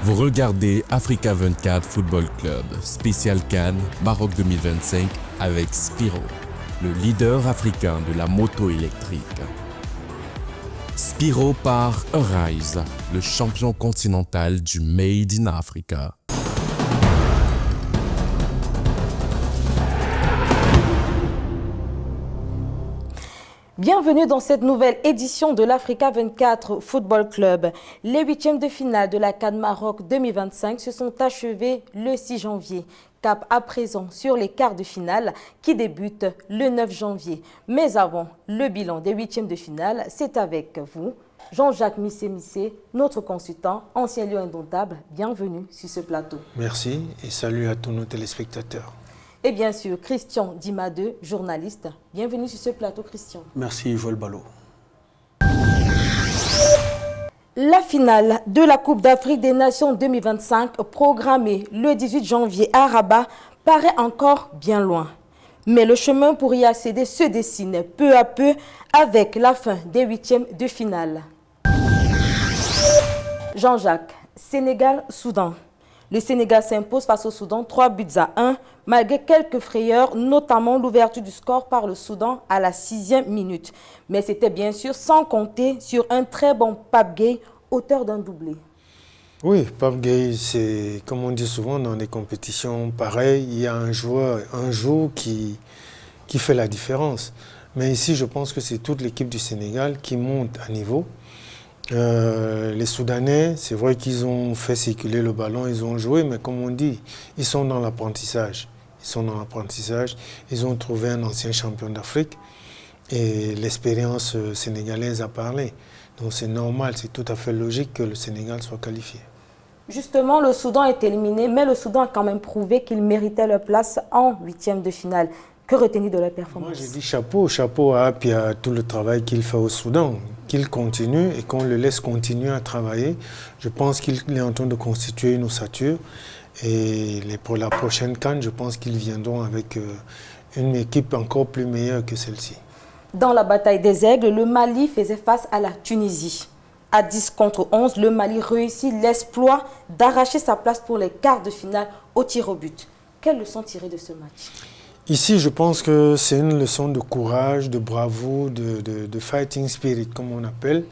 Vous regardez Africa 24 Football Club, spécial Cannes, Maroc 2025 avec Spiro, le leader africain de la moto électrique. Spiro par Arise, le champion continental du Made in Africa. Bienvenue dans cette nouvelle édition de l'Africa 24 Football Club. Les huitièmes de finale de la CAN Maroc 2025 se sont achevés le 6 janvier. Cap à présent sur les quarts de finale qui débutent le 9 janvier. Mais avant, le bilan des huitièmes de finale, c'est avec vous, Jean-Jacques Missé, notre consultant, ancien lion indomptable. Bienvenue sur ce plateau. Merci et salut à tous nos téléspectateurs. Et bien sûr, Christian Dimadeu, journaliste. Bienvenue sur ce plateau, Christian. Merci, Joël Ballot. La finale de la Coupe d'Afrique des Nations 2025, programmée le 18 janvier à Rabat, paraît encore bien loin. Mais le chemin pour y accéder se dessine peu à peu avec la fin des huitièmes de finale. Jean-Jacques, Sénégal-Soudan. Le Sénégal s'impose face au Soudan 3-1, malgré quelques frayeurs, notamment l'ouverture du score par le Soudan à la 6e minute. Mais c'était bien sûr sans compter sur un très bon Pape Gueye, auteur d'un doublé. Oui, Pape Gueye, c'est comme on dit souvent dans des compétitions pareilles, il y a un joueur un jour qui fait la différence. Mais ici, je pense que c'est toute l'équipe du Sénégal qui monte à niveau. Les Soudanais, c'est vrai qu'ils ont fait circuler le ballon, ils ont joué, mais comme on dit, ils sont dans l'apprentissage. Ils ont trouvé un ancien champion d'Afrique et l'expérience sénégalaise a parlé. Donc c'est normal, c'est tout à fait logique que le Sénégal soit qualifié. Justement, le Soudan est éliminé, mais le Soudan a quand même prouvé qu'il méritait leur place en huitième de finale. Que retenir de leur performance? Moi, j'ai dit chapeau à Appi à tout le travail qu'il fait au Soudan, qu'il continue et qu'on le laisse continuer à travailler. Je pense qu'il est en train de constituer une ossature et pour la prochaine CAN, je pense qu'ils viendront avec une équipe encore plus meilleure que celle-ci. Dans la bataille des aigles, le Mali faisait face à la Tunisie. À 10-11, le Mali réussit l'exploit d'arracher sa place pour les quarts de finale au tir au but. Quelle leçon tirer de ce match? Ici, je pense que c'est une leçon de courage, de bravoure, de fighting spirit, comme on appelle.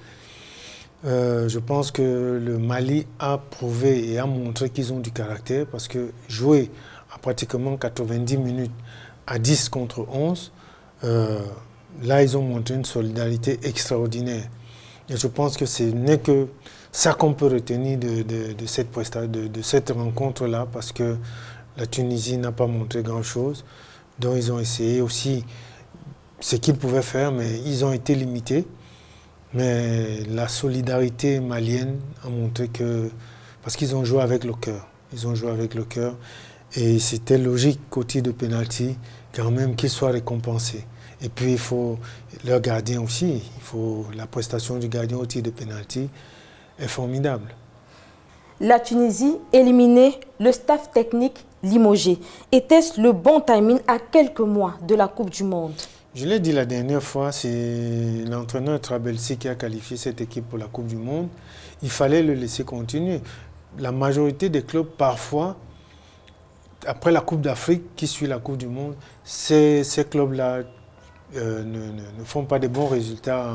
Je pense que le Mali a prouvé et a montré qu'ils ont du caractère parce que jouer à pratiquement 90 minutes à 10-11, là, ils ont montré une solidarité extraordinaire. Et je pense que ce n'est que ça qu'on peut retenir de cette rencontre-là parce que la Tunisie n'a pas montré grand-chose. Donc ils ont essayé aussi ce qu'ils pouvaient faire, mais ils ont été limités. Mais la solidarité malienne a montré que... Parce qu'ils ont joué avec le cœur. Et c'était logique qu'au tir de pénalty, quand même qu'ils soient récompensés. Et puis il faut leur gardien aussi. La prestation du gardien au tir de pénalty est formidable. La Tunisie éliminée, le staff technique limogé. Était-ce le bon timing à quelques mois de la Coupe du Monde? Je l'ai dit la dernière fois, c'est l'entraîneur Trabelsi qui a qualifié cette équipe pour la Coupe du Monde. Il fallait le laisser continuer. La majorité des clubs, parfois, après la Coupe d'Afrique qui suit la Coupe du Monde, ces clubs-là ne font pas de bons résultats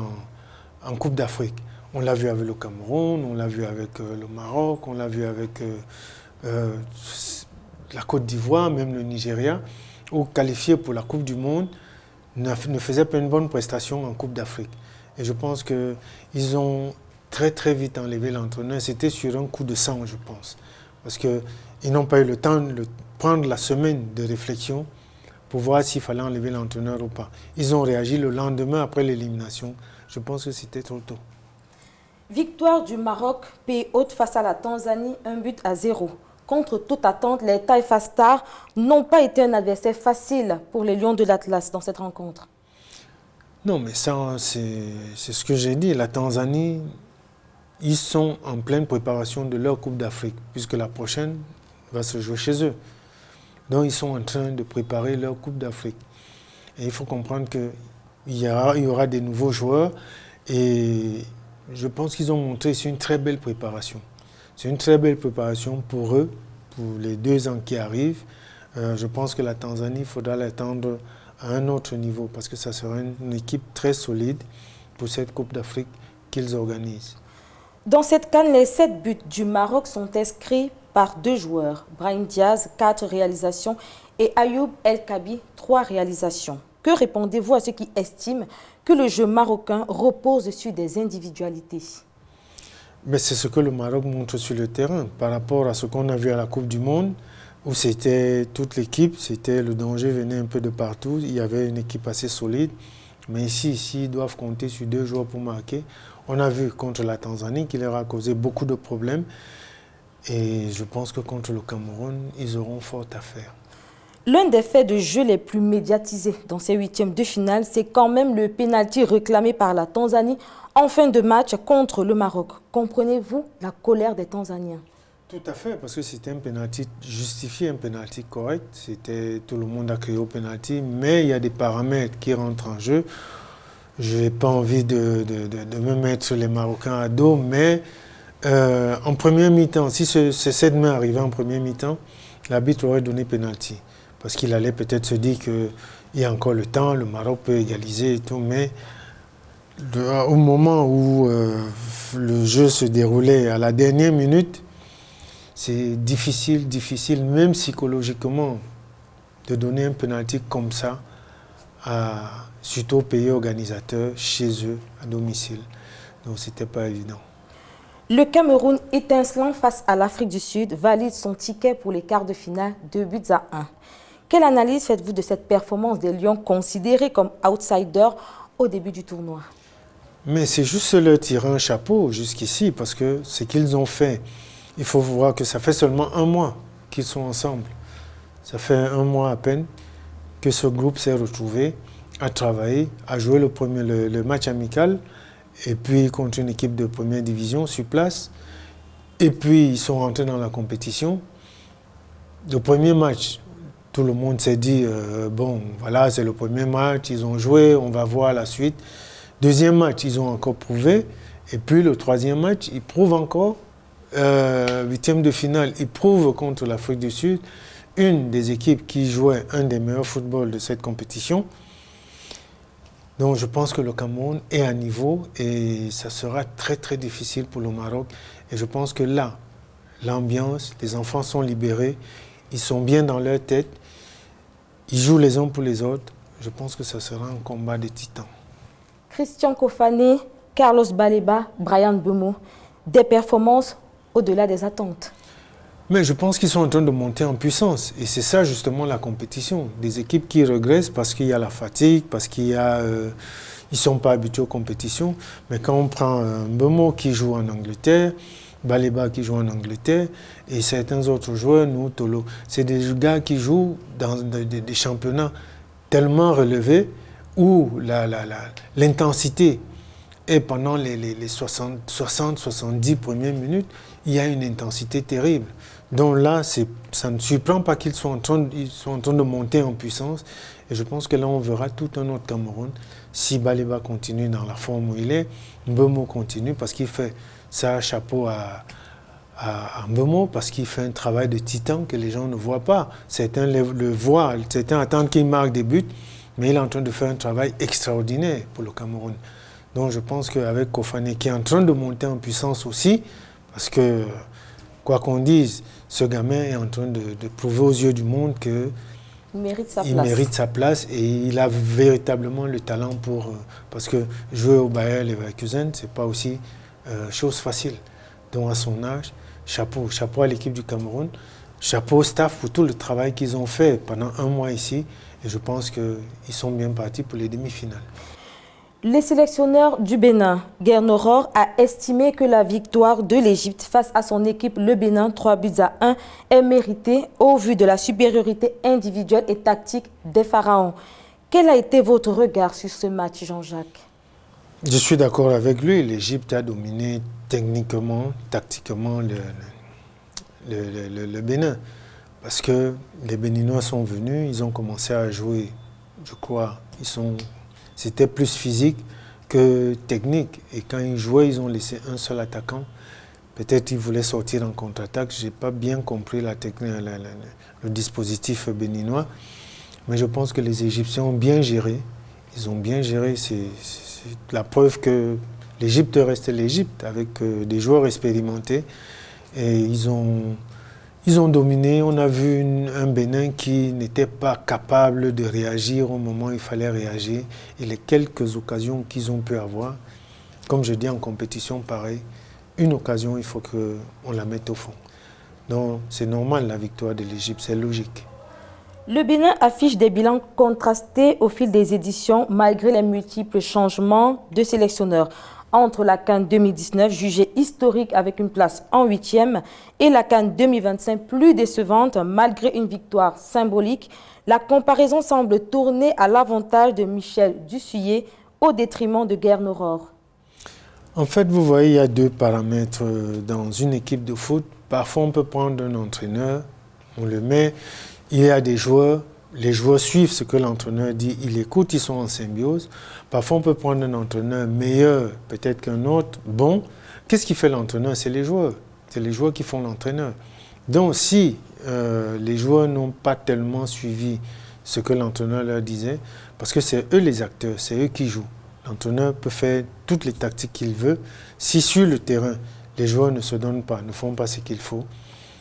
en Coupe d'Afrique. On l'a vu avec le Cameroun, on l'a vu avec le Maroc, on l'a vu avec la Côte d'Ivoire, même le Nigeria, ou qualifiés pour la Coupe du Monde, ne faisaient pas une bonne prestation en Coupe d'Afrique. Et je pense qu'ils ont très très vite enlevé l'entraîneur. C'était sur un coup de sang, je pense. Parce qu'ils n'ont pas eu le temps de prendre la semaine de réflexion pour voir s'il fallait enlever l'entraîneur ou pas. Ils ont réagi le lendemain après l'élimination. Je pense que c'était trop tôt. Victoire du Maroc, pays hôte face à la Tanzanie, 1-0. Contre toute attente, les Taifa Stars n'ont pas été un adversaire facile pour les Lions de l'Atlas dans cette rencontre. Non, mais ça, c'est ce que j'ai dit. La Tanzanie, ils sont en pleine préparation de leur Coupe d'Afrique, puisque la prochaine va se jouer chez eux. Donc, ils sont en train de préparer leur Coupe d'Afrique. Et il faut comprendre qu'il y aura des nouveaux joueurs et je pense qu'ils ont montré ici une très belle préparation. c'est une très belle préparation pour eux, pour les 2 ans qui arrivent. Je pense que la Tanzanie, il faudra l'attendre à un autre niveau parce que ça sera une équipe très solide pour cette Coupe d'Afrique qu'ils organisent. Dans cette CAN, les 7 buts du Maroc sont inscrits par 2 joueurs. Brahim Diaz, 4 réalisations et Ayoub El Kabi, 3 réalisations. Que répondez-vous à ceux qui estiment que le jeu marocain repose sur des individualités? Mais c'est ce que le Maroc montre sur le terrain par rapport à ce qu'on a vu à la Coupe du Monde où c'était toute l'équipe, le danger venait un peu de partout, il y avait une équipe assez solide. Mais ici, ils doivent compter sur 2 joueurs pour marquer. On a vu contre la Tanzanie qu'il leur a causé beaucoup de problèmes. Et je pense que contre le Cameroun, ils auront fort à faire. L'un des faits de jeu les plus médiatisés dans ces 8e de finale, c'est quand même le pénalty réclamé par la Tanzanie en fin de match contre le Maroc. Comprenez-vous la colère des Tanzaniens? Tout à fait, parce que c'était un pénalty justifié, un pénalty correct. Tout le monde a crié au pénalty, mais il y a des paramètres qui rentrent en jeu. Je n'ai pas envie de me mettre les Marocains à dos, mais en première mi-temps, si cette main arrivait en première mi-temps, l'arbitre aurait donné pénalty. Parce qu'il allait peut-être se dire qu'il y a encore le temps, le Maroc peut égaliser et tout, mais au moment où le jeu se déroulait à la dernière minute, c'est difficile, même psychologiquement, de donner un pénalty comme ça, surtout aux pays organisateurs, chez eux, à domicile. Donc, ce n'était pas évident. Le Cameroun, étincelant face à l'Afrique du Sud, valide son ticket pour les quarts de finale, 2-1. Quelle analyse faites-vous de cette performance des Lions considérés comme outsiders au début du tournoi? Mais c'est juste leur tirer un chapeau jusqu'ici, parce que ce qu'ils ont fait, il faut voir que ça fait seulement 1 mois qu'ils sont ensemble. Ça fait 1 mois à peine que ce groupe s'est retrouvé à travailler, à jouer le match amical, et puis contre une équipe de première division sur place. Et puis ils sont rentrés dans la compétition. Le premier match, tout le monde s'est dit, bon, voilà, c'est le premier match, ils ont joué, on va voir la suite. Deuxième match, ils ont encore prouvé. Et puis le 3e match, ils prouvent encore. 8e de finale, ils prouvent contre l'Afrique du Sud, une des équipes qui jouait un des meilleurs footballs de cette compétition. Donc je pense que le Cameroun est à niveau et ça sera très très difficile pour le Maroc. Et je pense que là, l'ambiance, les enfants sont libérés, ils sont bien dans leur tête, ils jouent les uns pour les autres. Je pense que ça sera un combat de titans. Christian Kofané, Carlos Baleba, Bryan Mbeumo, des performances au-delà des attentes. Mais je pense qu'ils sont en train de monter en puissance. Et c'est ça justement la compétition. Des équipes qui régressent parce qu'il y a la fatigue, parce qu'ils ne sont pas habitués aux compétitions. Mais quand on prend Mbeumo qui joue en Angleterre, Baleba qui joue en Angleterre, et certains autres joueurs, nous, Tolo, c'est des gars qui jouent dans des championnats tellement relevés où l'intensité est pendant les 60-70 premières minutes, il y a une intensité terrible. Donc là, ça ne surprend pas qu'ils sont en train de monter en puissance. Et je pense que là, on verra tout un autre Cameroun. Si Baleba continue dans la forme où il est, Mbeumo continue parce qu'il fait ça, chapeau à Mbeumo, parce qu'il fait un travail de titan que les gens ne voient pas. Certains le voient, certains attendent qu'il marque des buts, mais il est en train de faire un travail extraordinaire pour le Cameroun. Donc je pense qu'avec Kofané, qui est en train de monter en puissance aussi, parce que, quoi qu'on dise, ce gamin est en train de prouver aux yeux du monde qu'il mérite sa place et il a véritablement le talent pour... parce que jouer au Bayer Leverkusen, ce n'est pas aussi chose facile. Donc à son âge, chapeau à l'équipe du Cameroun, chapeau au staff pour tout le travail qu'ils ont fait pendant 1 mois ici. Et je pense qu'ils sont bien partis pour les demi-finales. Le sélectionneur du Bénin, Guerno, a estimé que la victoire de l'Égypte face à son équipe, le Bénin, 3-1, est méritée au vu de la supériorité individuelle et tactique des Pharaons. Quel a été votre regard sur ce match, Jean-Jacques? Je suis d'accord avec lui. L'Égypte a dominé techniquement, tactiquement le Bénin. Parce que les Béninois sont venus, ils ont commencé à jouer, je crois, c'était plus physique que technique. Et quand ils jouaient, ils ont laissé un seul attaquant. Peut-être qu'ils voulaient sortir en contre-attaque. Je n'ai pas bien compris le dispositif béninois. Mais je pense que les Égyptiens ont bien géré. Ils ont bien géré. C'est la preuve que l'Égypte reste l'Égypte avec des joueurs expérimentés. Et ils ont dominé. On a vu un Bénin qui n'était pas capable de réagir au moment où il fallait réagir. Et les quelques occasions qu'ils ont pu avoir, comme je dis en compétition, pareil, une occasion, il faut qu'on la mette au fond. Donc c'est normal la victoire de l'Égypte, c'est logique. Le Bénin affiche des bilans contrastés au fil des éditions malgré les multiples changements de sélectionneurs. Entre la CAN 2019, jugée historique avec une place en 8e, et la CAN 2025, plus décevante malgré une victoire symbolique, la comparaison semble tourner à l'avantage de Michel Dussuyer au détriment de Guerne Aurore. En fait, vous voyez, il y a deux paramètres dans une équipe de foot. Parfois, on peut prendre un entraîneur, on le met, il y a des joueurs, les joueurs suivent ce que l'entraîneur dit, ils écoutent, ils sont en symbiose. Parfois, on peut prendre un entraîneur meilleur, peut-être qu'un autre, bon. Qu'est-ce qui fait l'entraîneur? C'est les joueurs. C'est les joueurs qui font l'entraîneur. Donc, si les joueurs n'ont pas tellement suivi ce que l'entraîneur leur disait, parce que c'est eux les acteurs, c'est eux qui jouent. L'entraîneur peut faire toutes les tactiques qu'il veut. Si sur le terrain, les joueurs ne se donnent pas, ne font pas ce qu'il faut,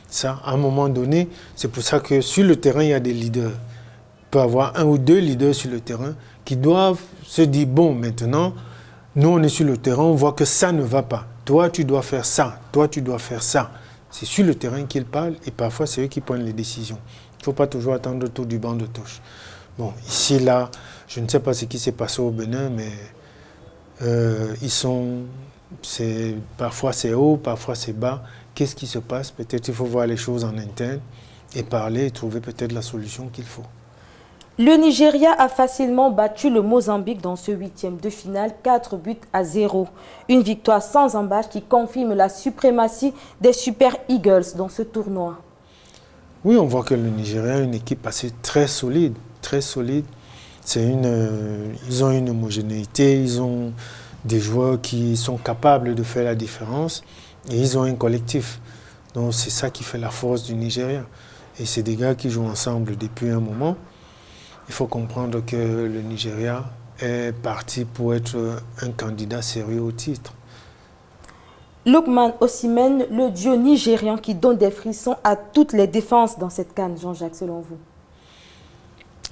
ça, à un moment donné, c'est pour ça que sur le terrain, il y a des leaders. Il peut y avoir un ou deux leaders sur le terrain qui doivent se dire, bon, maintenant, nous, on est sur le terrain, on voit que ça ne va pas. Toi, tu dois faire ça. Toi, tu dois faire ça. C'est sur le terrain qu'ils parlent et parfois, c'est eux qui prennent les décisions. Il ne faut pas toujours attendre tout du banc de touche. Bon, ici, là, je ne sais pas ce qui s'est passé au Bénin, mais parfois c'est haut, parfois c'est bas. Qu'est-ce qui se passe? Peut-être il faut voir les choses en interne et parler et trouver peut-être la solution qu'il faut. Le Nigeria a facilement battu le Mozambique dans ce 8e de finale, 4-0. Une victoire sans embâche qui confirme la suprématie des Super Eagles dans ce tournoi. Oui, on voit que le Nigeria a une équipe assez très solide, très solide. Ils ont une homogénéité, ils ont des joueurs qui sont capables de faire la différence et ils ont un collectif. Donc c'est ça qui fait la force du Nigeria. Et c'est des gars qui jouent ensemble depuis un moment. Il faut comprendre que le Nigeria est parti pour être un candidat sérieux au titre. Lookman Osimhen, le duo nigérian qui donne des frissons à toutes les défenses dans cette CAN, Jean-Jacques, selon vous?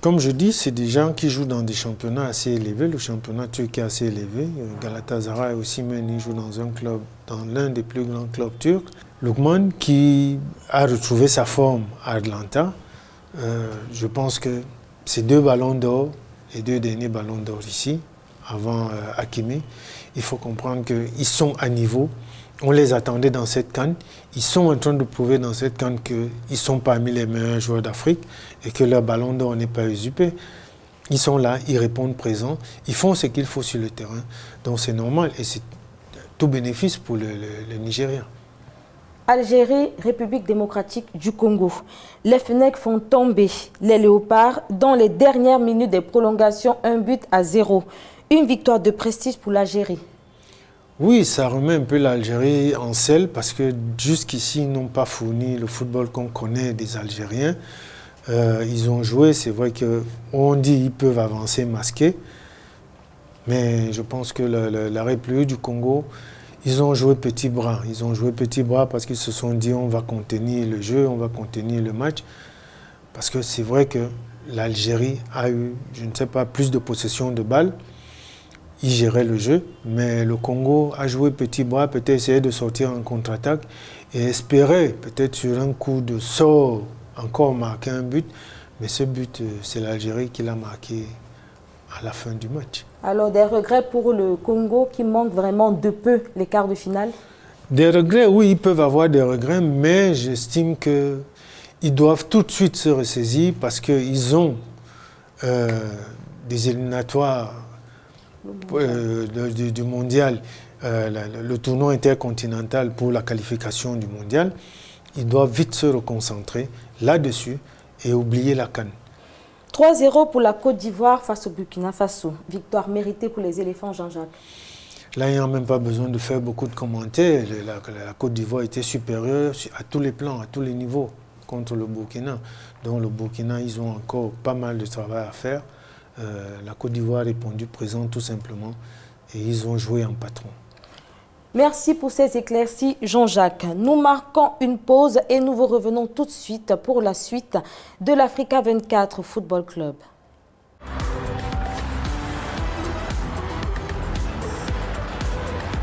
Comme je dis, c'est des gens qui jouent dans des championnats assez élevés. Le championnat turc est assez élevé. Galatasaray aussi, il joue dans un club, dans l'un des plus grands clubs turcs. Lookman, qui a retrouvé sa forme à Atlanta, je pense que ces deux ballons d'or, les deux derniers ballons d'or ici, avant Hakimi, il faut comprendre qu'ils sont à niveau. On les attendait dans cette CAN. Ils sont en train de prouver dans cette CAN qu'ils sont parmi les meilleurs joueurs d'Afrique et que leur ballon d'or n'est pas usurpé. Ils sont là, ils répondent présents, ils font ce qu'il faut sur le terrain. Donc c'est normal et c'est tout bénéfice pour le Nigeria. Algérie, République démocratique du Congo. Les Fennecs font tomber les Léopards dans les dernières minutes des prolongations, 1-0. Une victoire de prestige pour l'Algérie. Oui, ça remet un peu l'Algérie en selle parce que jusqu'ici, ils n'ont pas fourni le football qu'on connaît des Algériens. Ils ont joué, c'est vrai qu'on dit qu'ils peuvent avancer masqués, mais je pense que la République du Congo, ils ont joué petit bras. Ils ont joué petit bras parce qu'ils se sont dit on va contenir le jeu, on va contenir le match. Parce que c'est vrai que l'Algérie a eu, je ne sais pas, plus de possession de balles. Ils géraient le jeu, mais le Congo a joué petit bras, peut-être essayer de sortir en contre-attaque et espérer peut-être sur un coup de sort encore marquer un but. Mais ce but, c'est l'Algérie qui l'a marqué à la fin du match. Alors des regrets pour le Congo qui manque vraiment de peu les quarts de finale? Des regrets, oui, ils peuvent avoir des regrets, mais j'estime qu'ils doivent tout de suite se ressaisir parce qu'ils ont des éliminatoires du mondial, le tournoi intercontinental pour la qualification du mondial. Ils doivent vite se reconcentrer là-dessus et oublier la CAN. 3-0 pour la Côte d'Ivoire face au Burkina Faso. Victoire méritée pour les éléphants, Jean-Jacques. Là, il n'y a même pas besoin de faire beaucoup de commentaires. La Côte d'Ivoire était supérieure à tous les plans, à tous les niveaux contre le Burkina. Donc le Burkina, ils ont encore pas mal de travail à faire. La Côte d'Ivoire a répondu présent tout simplement et ils ont joué en patron. Merci pour ces éclaircies, Jean-Jacques. Nous marquons une pause et nous vous revenons tout de suite pour la suite de l'Africa 24 Football Club.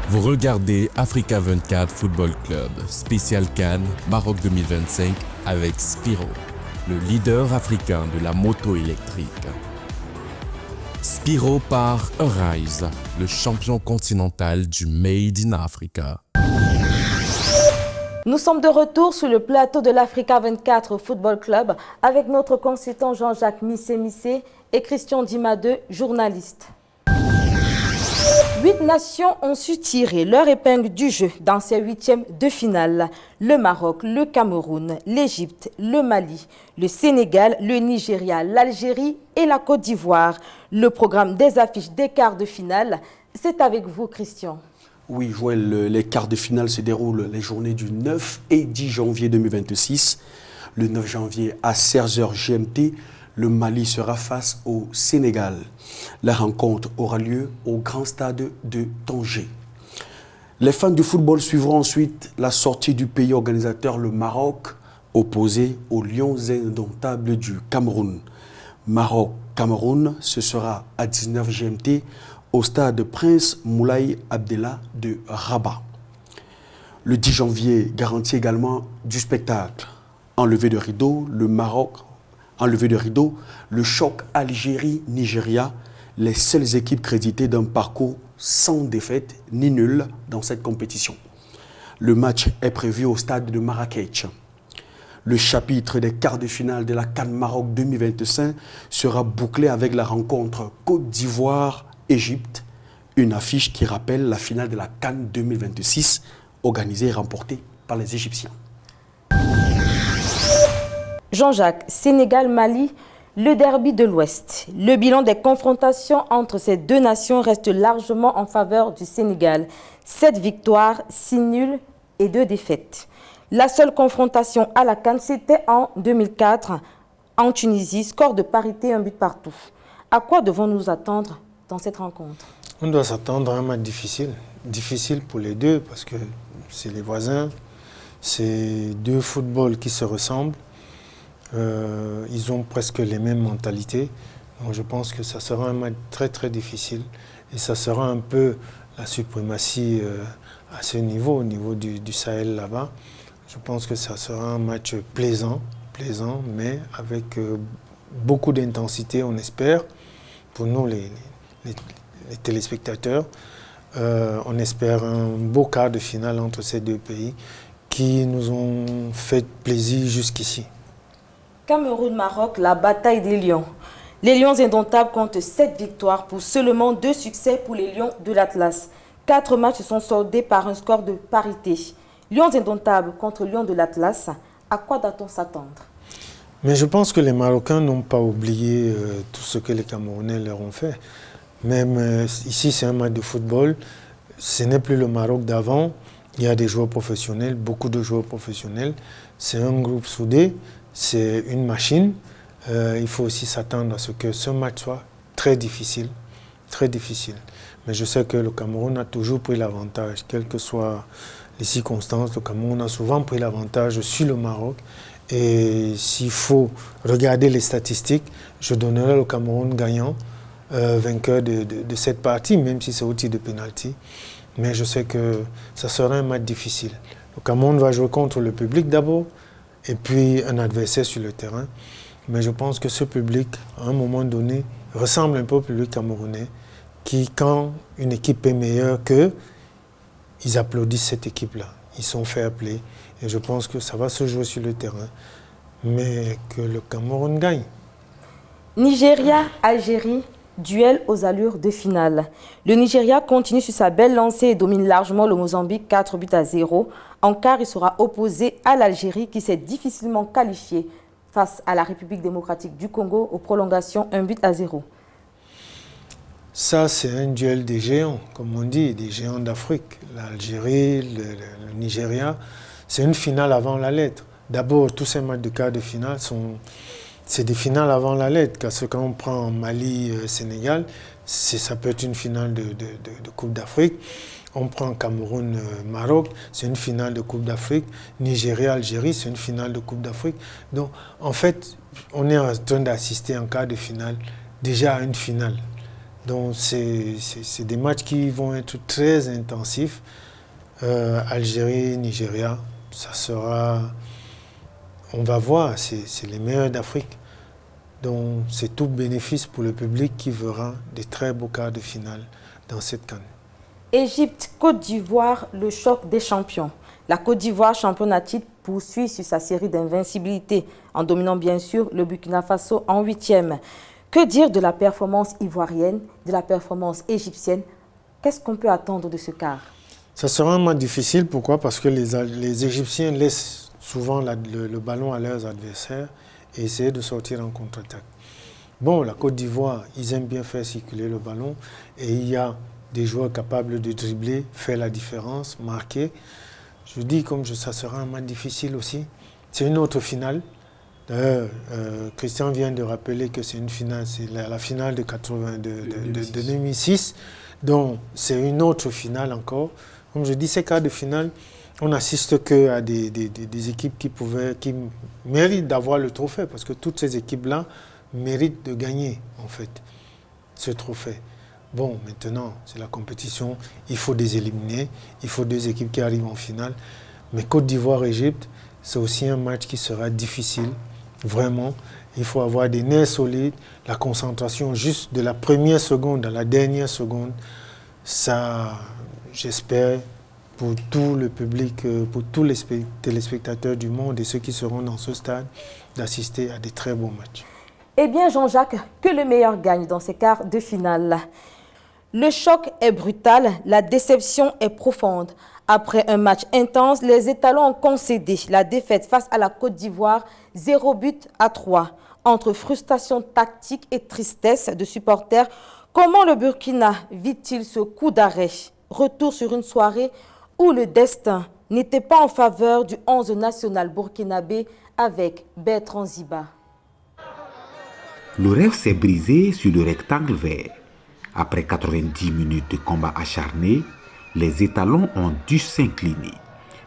Vous regardez Africa 24 Football Club, spécial Cannes, Maroc 2025 avec Spiro, le leader africain de la moto électrique. Spiro par Arise, le champion continental du Made in Africa. Nous sommes de retour sur le plateau de l'Africa 24 Football Club avec notre consultant Jean-Jacques Missé et Christian Dimadeu, journaliste. 8 nations ont su tirer leur épingle du jeu dans ces huitièmes de finale. Le Maroc, le Cameroun, l'Égypte, le Mali, le Sénégal, le Nigeria, l'Algérie et la Côte d'Ivoire. Le programme des affiches des quarts de finale, c'est avec vous, Christian. Oui, Joël, les quarts de finale se déroulent les journées du 9 et 10 janvier 2026. Le 9 janvier à 16h GMT, le Mali sera face au Sénégal. La rencontre aura lieu au Grand Stade de Tanger. Les fans du football suivront ensuite la sortie du pays organisateur, le Maroc, opposé aux Lions indomptables du Cameroun. Maroc-Cameroun, ce sera à 19 GMT au stade Prince Moulay Abdellah de Rabat. Le 10 janvier garantit également du spectacle. Enlevé de rideau, le choc Algérie-Nigeria, les seules équipes créditées d'un parcours sans défaite ni nul dans cette compétition. Le match est prévu au stade de Marrakech. Le chapitre des quarts de finale de la CAN Maroc 2025 sera bouclé avec la rencontre Côte d'Ivoire-Égypte, une affiche qui rappelle la finale de la CAN 2026 organisée et remportée par les Égyptiens. Jean-Jacques, Sénégal-Mali, le derby de l'Ouest. Le bilan des confrontations entre ces deux nations reste largement en faveur du Sénégal. 7 victoires, 6 nuls et 2 défaites. La seule confrontation à la CAN, c'était en 2004 en Tunisie, score de parité, un but partout. À quoi devons-nous attendre dans cette rencontre? On doit s'attendre à un match difficile. Difficile pour les deux parce que c'est les voisins, c'est deux footballs qui se ressemblent. Ils ont presque les mêmes mentalités. Donc je pense que ça sera un match très très difficile. Et ça sera un peu la suprématie à ce niveau, au niveau du Sahel là-bas. Je pense que ça sera un match plaisant, mais avec beaucoup d'intensité, on espère, pour nous les téléspectateurs. On espère un beau quart de finale entre ces deux pays qui nous ont fait plaisir jusqu'ici. Cameroun-Maroc, la bataille des Lions. Les Lions indomptables comptent 7 victoires pour seulement 2 succès pour les Lions de l'Atlas. 4 matchs se sont soldés par un score de parité. Lions indomptables contre Lions de l'Atlas, à quoi doit-on s'attendre? Mais je pense que les Marocains n'ont pas oublié tout ce que les Camerounais leur ont fait. Même ici, c'est un match de football. Ce n'est plus le Maroc d'avant. Il y a des joueurs professionnels, beaucoup de joueurs professionnels. C'est un groupe soudé. C'est une machine. Il faut aussi s'attendre à ce que ce match soit très difficile. Très difficile. Mais je sais que le Cameroun a toujours pris l'avantage, quelles que soient les circonstances. Le Cameroun a souvent pris l'avantage sur le Maroc. Et s'il faut regarder les statistiques, je donnerai le Cameroun gagnant, vainqueur de cette partie, même si c'est au tir de pénalty. Mais je sais que ça sera un match difficile. Le Cameroun va jouer contre le public d'abord, et puis un adversaire sur le terrain. Mais je pense que ce public, à un moment donné, ressemble un peu au public camerounais, qui, quand une équipe est meilleure qu'eux, ils applaudissent cette équipe-là. Ils sont fair play. Et je pense que ça va se jouer sur le terrain, mais que le Cameroun gagne. Nigeria-Algérie, duel aux allures de finale. Le Nigeria continue sur sa belle lancée et domine largement le Mozambique 4-0. En quart, il sera opposé à l'Algérie qui s'est difficilement qualifiée face à la République démocratique du Congo aux prolongations 1-0. Ça, c'est un duel des géants, comme on dit, des géants d'Afrique. L'Algérie, le Nigeria, c'est une finale avant la lettre. D'abord, tous ces matchs de quart de finale c'est des finales avant la lettre, parce que quand on prend Mali-Sénégal, ça peut être une finale de Coupe d'Afrique. On prend Cameroun-Maroc, c'est une finale de Coupe d'Afrique. Nigeria-Algérie, c'est une finale de Coupe d'Afrique. Donc, en fait, on est en train d'assister en quart de finale déjà à une finale. Donc, c'est des matchs qui vont être très intensifs. Algérie-Nigeria, ça sera... On va voir, c'est les meilleurs d'Afrique. Donc, c'est tout bénéfice pour le public qui verra des très beaux quarts de finale dans cette CAN. Égypte, Côte d'Ivoire, le choc des champions. La Côte d'Ivoire, championne à titre, poursuit sur sa série d'invincibilité, en dominant bien sûr le Burkina Faso en 8e. Que dire de la performance ivoirienne, de la performance égyptienne? Qu'est-ce qu'on peut attendre de ce quart? Ça sera un match difficile, pourquoi? Parce que les Égyptiens laissent souvent le ballon à leurs adversaires et essayer de sortir en contre-attaque. Bon, la Côte d'Ivoire, ils aiment bien faire circuler le ballon et il y a des joueurs capables de dribbler, faire la différence, marquer. Je dis ça sera un match difficile aussi. C'est une autre finale. D'ailleurs, Christian vient de rappeler que c'est une finale, c'est la finale de 2006. Donc, c'est une autre finale encore. Comme je dis, ces quarts de finale, on n'assiste qu'à des équipes qui méritent d'avoir le trophée, parce que toutes ces équipes-là méritent de gagner, en fait, ce trophée. Bon, maintenant, c'est la compétition, il faut les éliminer, il faut 2 équipes qui arrivent en finale. Mais Côte d'Ivoire-Égypte, c'est aussi un match qui sera difficile, vraiment. Il faut avoir des nerfs solides, la concentration juste de la première seconde à la dernière seconde. Ça, j'espère, pour tout le public, pour tous les téléspectateurs du monde et ceux qui seront dans ce stade, d'assister à des très beaux matchs. Eh bien, Jean-Jacques, que le meilleur gagne dans ces quarts de finale. Le choc est brutal, la déception est profonde. Après un match intense, les étalons ont concédé la défaite face à la Côte d'Ivoire, 0-3. Entre frustration tactique et tristesse de supporters, comment le Burkina vit-il ce coup d'arrêt? Retour sur une soirée où le destin n'était pas en faveur du 11 national burkinabé avec Bertrand Ziba. Le rêve s'est brisé sur le rectangle vert. Après 90 minutes de combat acharné, les étalons ont dû s'incliner.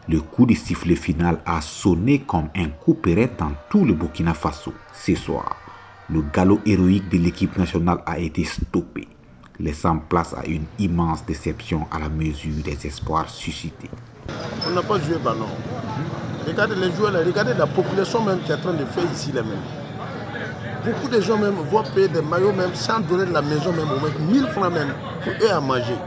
Le coup de sifflet final a sonné comme un coup perret dans tout le Burkina Faso. Ce soir, le galop héroïque de l'équipe nationale a été stoppé, laissant place à une immense déception à la mesure des espoirs suscités. On n'a pas joué ballon. Regardez les joueurs, regardez la population même qui est en train de faire ici les mêmes. Beaucoup de gens même vont payer des maillots même sans donner de la maison même au moins 1000 francs même pour eux à manger.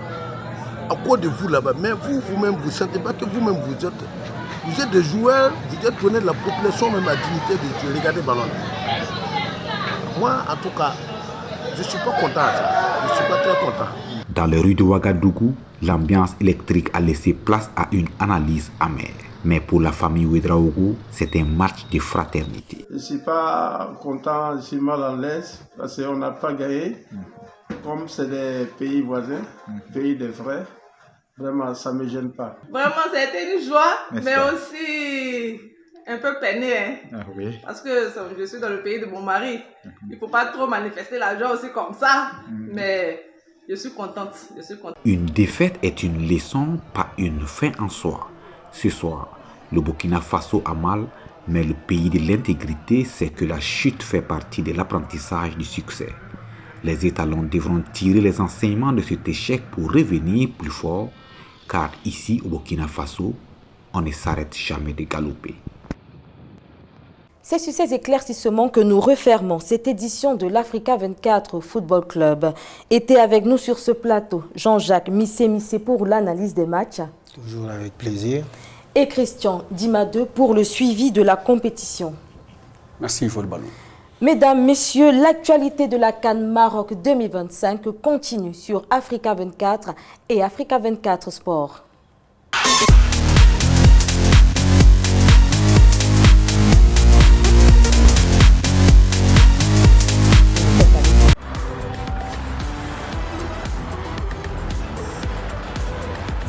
À cause de vous là-bas, mais vous-même vous ne sentez pas que vous-même vous êtes des joueurs, vous êtes donné de la population même la dignité de jouer. Regardez le ballon. Moi en tout cas, je ne suis pas content. Je ne suis pas très content. Dans les rues de Ouagadougou, l'ambiance électrique a laissé place à une analyse amère. Mais pour la famille Ouedraogo, c'est un match de fraternité. Je ne suis pas content, je suis mal à l'aise parce qu'on n'a pas gagné. Comme c'est des pays voisins, pays de frères, vraiment ça ne me gêne pas. Vraiment, c'était une joie, mais aussi un peu peiné. Hein? Ah, oui. Parce que je suis dans le pays de mon mari. Il ne faut pas trop manifester la joie aussi comme ça. Mais je suis contente. Une défaite est une leçon, pas une fin en soi. Ce soir, le Burkina Faso a mal, mais le pays de l'intégrité sait que la chute fait partie de l'apprentissage du succès. Les étalons devront tirer les enseignements de cet échec pour revenir plus fort, car ici au Burkina Faso, on ne s'arrête jamais de galoper. C'est sur ces éclaircissements que nous refermons cette édition de l'Africa 24 Football Club. Était avec nous sur ce plateau Jean-Jacques Missé pour l'analyse des matchs. Toujours avec plaisir. Et Christian Dimadeu pour le suivi de la compétition. Merci, il faut le ballon. Mesdames, Messieurs, l'actualité de la CAN Maroc 2025 continue sur Africa 24 et Africa 24 Sport.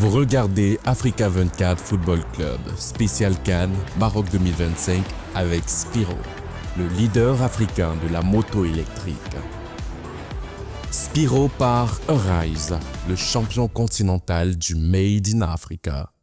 Vous regardez Africa 24 Football Club, spécial CAN, Maroc 2025 avec Spiro, le leader africain de la moto électrique. Spiro par Arise, le champion continental du Made in Africa.